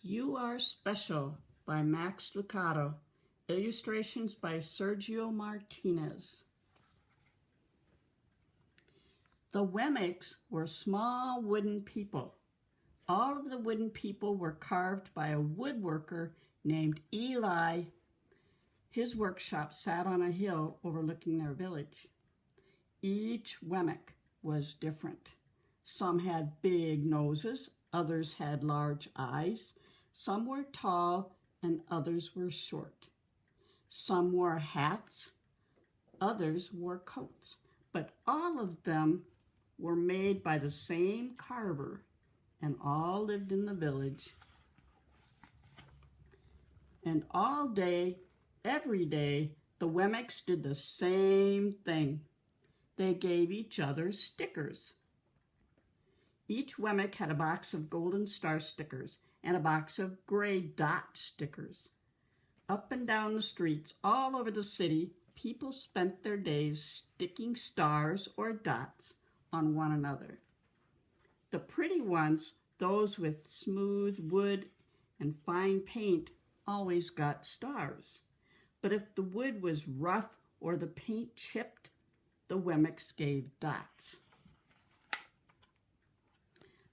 You Are Special by Max Lucado. Illustrations by Sergio Martinez. The Wemmicks were small wooden people. All of the wooden people were carved by a woodworker named Eli. His workshop sat on a hill overlooking their village. Each Wemmick was different. Some had big noses, others had large eyes. Some were tall and others were short. Some wore hats, others wore coats, but all of them were made by the same carver and all lived in the village. And all day, every day, the Wemmicks did the same thing. They gave each other stickers. Each Wemmick had a box of golden star stickers and a box of gray dot stickers. Up and down the streets all over the city, people spent their days sticking stars or dots on one another. The pretty ones, those with smooth wood and fine paint, always got stars. But if the wood was rough or the paint chipped, the Wemmicks gave dots.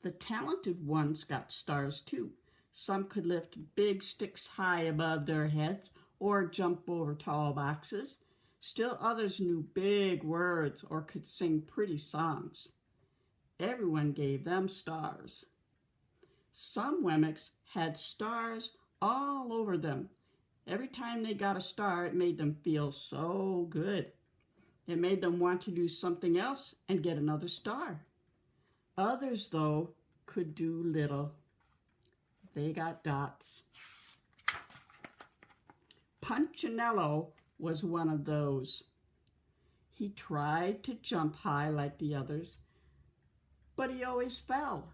The talented ones got stars too. Some could lift big sticks high above their heads or jump over tall boxes. Still others knew big words or could sing pretty songs. Everyone gave them stars. Some Wemmicks had stars all over them. Every time they got a star, it made them feel so good. It made them want to do something else and get another star. Others, though, could do little. They got dots. Punchinello was one of those. He tried to jump high like the others, but he always fell.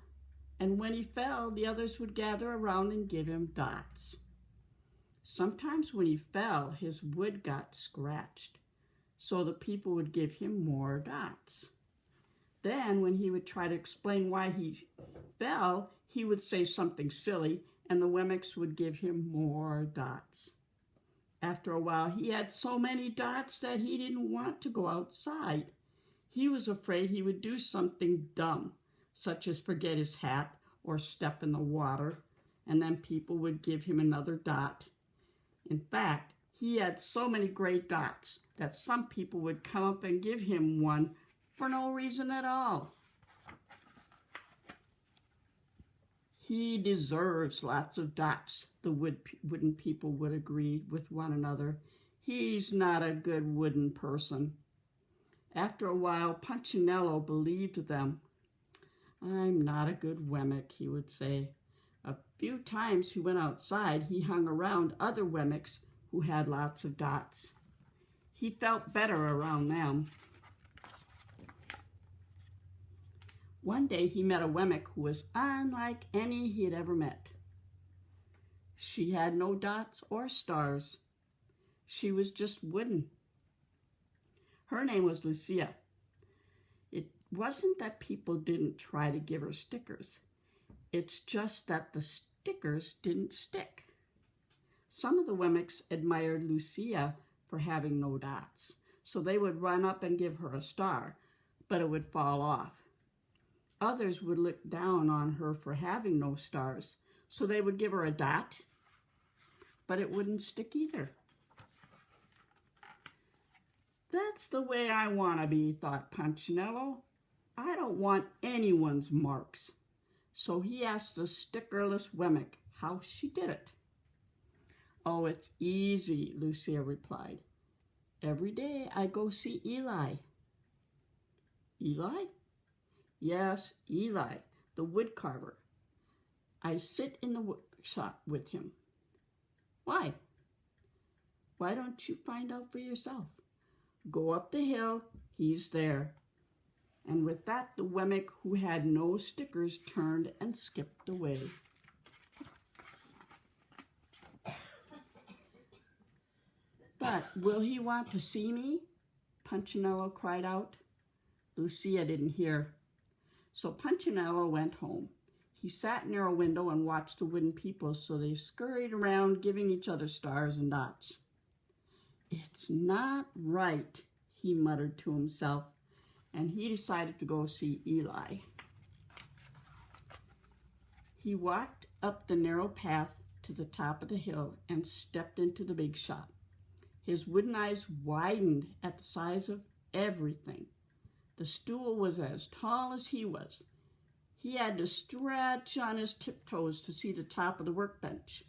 And when he fell, the others would gather around and give him dots. Sometimes when he fell, his wood got scratched, so the people would give him more dots. Then, when he would try to explain why he fell, he would say something silly, and the Wemmicks would give him more dots. After a while, he had so many dots that he didn't want to go outside. He was afraid he would do something dumb, such as forget his hat or step in the water, and then people would give him another dot. In fact, he had so many great dots that some people would come up and give him one for no reason at all. He deserves lots of dots, the wooden people would agree with one another. He's not a good wooden person. After a while, Punchinello believed them. I'm not a good Wemmick, he would say. A few times he went outside, he hung around other Wemmicks who had lots of dots. He felt better around them. One day he met a Wemmick who was unlike any he had ever met. She had no dots or stars. She was just wooden. Her name was Lucia. It wasn't that people didn't try to give her stickers. It's just that the stickers didn't stick. Some of the Wemmicks admired Lucia for having no dots, so they would run up and give her a star, but it would fall off. Others would look down on her for having no stars, so they would give her a dot, but it wouldn't stick either. That's the way I want to be, thought Punchinello. I don't want anyone's marks. So he asked the stickerless Wemmick how she did it. Oh, it's easy, Lucia replied. Every day I go see Eli. Eli? Yes, Eli, the wood carver. I sit in the workshop with him. Why? Why don't you find out for yourself? Go up the hill, he's there. And with that, the Wemmick who had no stickers turned and skipped away. But will he want to see me? Punchinello cried out. Lucia didn't hear. So Punchinello went home. He sat near a window and watched the wooden people, so they scurried around, giving each other stars and dots. "It's not right," he muttered to himself, and he decided to go see Eli. He walked up the narrow path to the top of the hill and stepped into the big shop. His wooden eyes widened at the size of everything. The stool was as tall as he was. He had to stretch on his tiptoes to see the top of the workbench.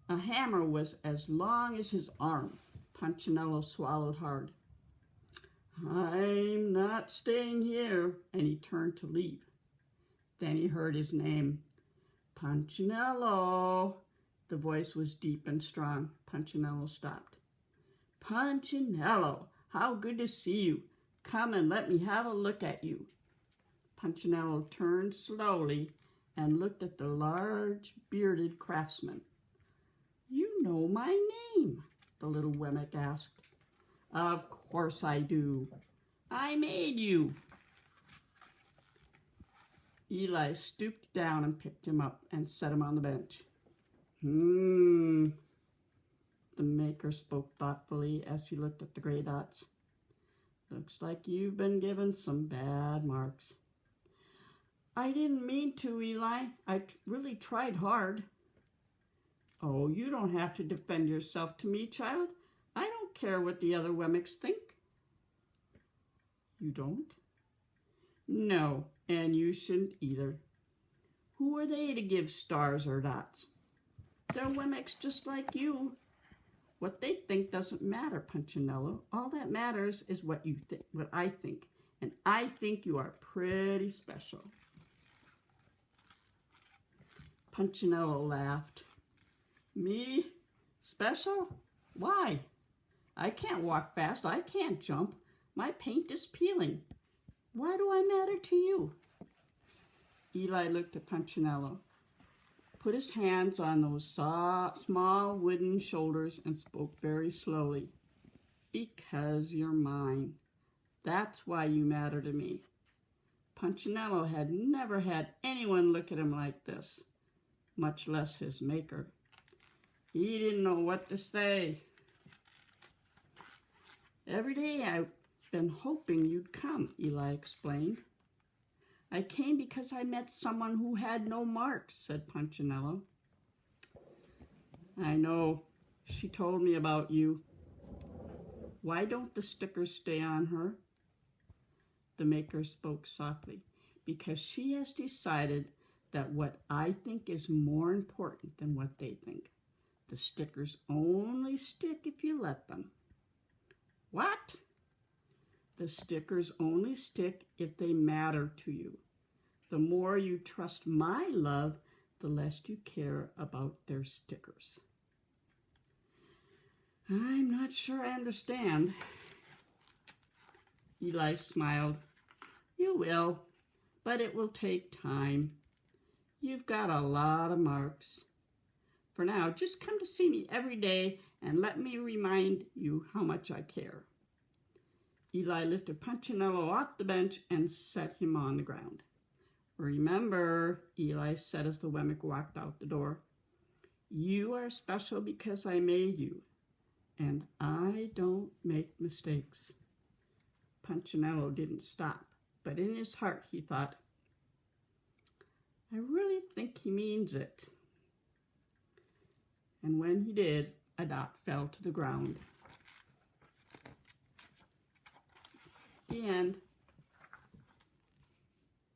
A hammer was as long as his arm. Punchinello swallowed hard. "I'm not staying here," and he turned to leave. Then he heard his name. "Punchinello." The voice was deep and strong. Punchinello stopped. "Punchinello, how good to see you. Come and let me have a look at you." Punchinello turned slowly and looked at the large, bearded craftsman. "You know my name?" the little Wemmick asked. "Of course I do. I made you." Eli stooped down and picked him up and set him on the bench. The maker spoke thoughtfully as he looked at the gray dots. "Looks like you've been given some bad marks." "I didn't mean to, Eli. I really tried hard." "Oh, you don't have to defend yourself to me, child. I don't care what the other Wemmicks think." "You don't?" "No, and you shouldn't either. Who are they to give stars or dots? They're Wemmicks just like you. What they think doesn't matter, Punchinello. All that matters is what I think, and I think you are pretty special." Punchinello laughed. "Me? Special? Why? I can't walk fast. I can't jump. My paint is peeling. Why do I matter to you?" Eli looked at Punchinello, put his hands on those small wooden shoulders, and spoke very slowly. "Because you're mine. That's why you matter to me." Punchinello had never had anyone look at him like this, much less his maker. He didn't know what to say. "Every day I've been hoping you'd come," Eli explained. "I came because I met someone who had no marks," said Punchinello. "I know. She told me about you. Why don't the stickers stay on her?" The maker spoke softly. "Because she has decided that what I think is more important than what they think. The stickers only stick if you let them." "What?" "The stickers only stick if they matter to you. The more you trust my love, the less you care about their stickers." "I'm not sure I understand." Eli smiled. "You will, but it will take time. You've got a lot of marks. For now, just come to see me every day and let me remind you how much I care." Eli lifted Punchinello off the bench and set him on the ground. "Remember," Eli said as the Wemmick walked out the door, "you are special because I made you, and I don't make mistakes." Punchinello didn't stop, but in his heart he thought, "I really think he means it." And when he did, a dot fell to the ground. The end.